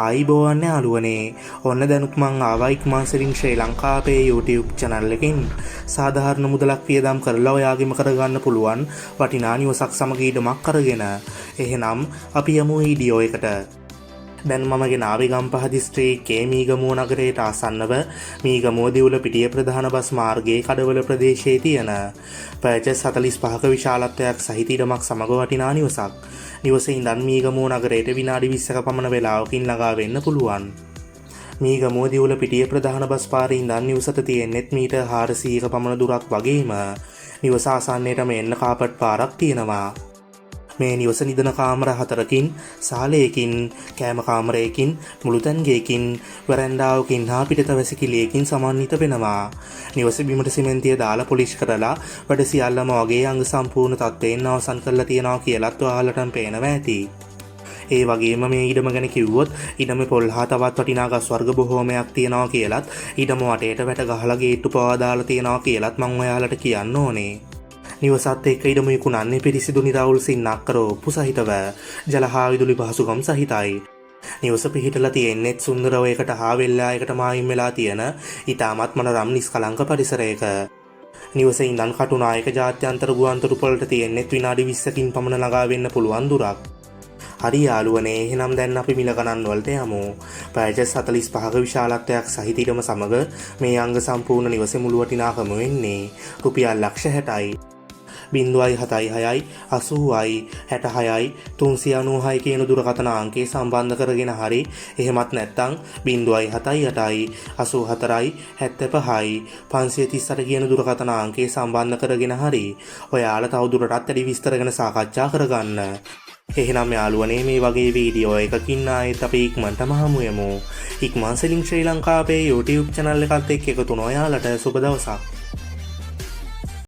ආයිබෝවන් යාළුවනේ. ඔන්න දැනුත් මං ආවා ඉක්මන් සෙලින් ශ්‍රී ලංකාවේ YouTube channel එකකින් සාධාරණ මුදලක් වියදම් කරලා ඔයාගෙම කරගන්න පුළුවන් වටිනා නිවසක් සමග ඉඩමක් අරගෙන. එහෙනම් අපි යමු වීඩියෝ එකට. දැන් මම ගෙනාවේ ගම්පහ දිස්ත්‍රික්කයේ මීගමුව නගරයට ආසන්නව මීගමුව දිවුල පිටිය ප්‍රධාන බස් මාර්ගයේ කඩවල ප්‍රදේශයේ තියෙන පර්චස් 45ක විශාලත්වයක් සහිත ඉඩමක් සමග වටිනා නිවසක්. නිවසේ ඉඳන් මීගමුව නගරයට විනාඩි 20ක පමණ වේලාවකින් ළඟා වෙන්න පුළුවන්. මීගමුව දිවුල පිටිය ප්‍රධාන බස් පාරේ ඉඳන් නිවසට තියෙනෙත් මීටර් 400ක පමණ දුරක් වගේම නිවස ආසන්නයේටම එන්න කාපට් පාරක් තියෙනවා. මේ නිවස නිදන කාමර 4කින්, සාලයකින්, කෑම කාමරයකින්, මුළුතැන් ගෙයකින්, වරැන්ඩාවකින් හා පිටත වැසිකිළියකින් සමන්විත වෙනවා. නිවස බිමට සිමෙන්තිය දාලා පොලිෂ් කරලා වැඩ සියල්ලම වගේ අංග සම්පූර්ණ තත්ත්වයෙන් අවසන් කරලා තියෙනවා කියලාත් ඔයාලටම පේනවා ඇති. ඒ වගේම මේ ඉඩම ගැන කිව්වොත් ඉඩමේ පොල් හා තවත් වටිනා ගස් වර්ග බොහෝමයක් තියෙනවා කියලාත් ඉඩම වටේට වැට ගහලා ගේට්ටු පවා දාලා තියෙනවා කියලාත් මම ඔයාලට කියන්න ඕනේ. නිවසත් එක්ක ඉඩම විකුණන්නේ පිරිසිදු නිරවුල් සින්නක් කරෝප්පු සහිතව ජල හා විදුලි පහසුකම් සහිතයි. නිවස පිහිටලා තියෙන්නේත් සුන්දර වයකට හා වෙල්ලායකට මායිම් වෙලා තියෙන ඉතාමත් මනරම් නිස්කලංක පරිසරයක. නිවසේ ඉඳන් කටුනායක ජාත්‍යන්තර ගුවන්තොටුපළට තියෙන්නේත් විනාඩි 20කින් පමණ ළඟා වෙන්න පුළුවන් දුරක්. හරි යාළුවනේ, එහෙනම් දැන් අපි මිල ගණන් වලට යමු. පර්චස් 45ක විශාලත්වයක් සහිත ඉඩම සමග මේ අංග සම්පූර්ණ නිවසේ මුළු වටිනාකම වෙන්නේ රුපියල් ලක්ෂ 60යි. 0.76යි 80යි 66යි 396 කියන දුරකථන අංකේ සම්බන්ධ කරගෙන හරි එහෙමත් නැත්නම් 0.78යි 84යි 75යි 538 කියන දුරකථන අංකේ සම්බන්ධ කරගෙන හරි ඔයාලා තවදුරටත් වැඩි විස්තර ගැන සාකච්ඡා කරගන්න. එහෙනම් යාළුවනේ, මේ වගේ වීඩියෝ එකකින් ආයෙත් අපි ඉක්මනටම හමු යමු. ඉක්මන් සෙලින් ශ්‍රී ලංකාවේ YouTube channel එකත් එක්ක එකතු වෙන ඔයාලට සුබ දවසක්.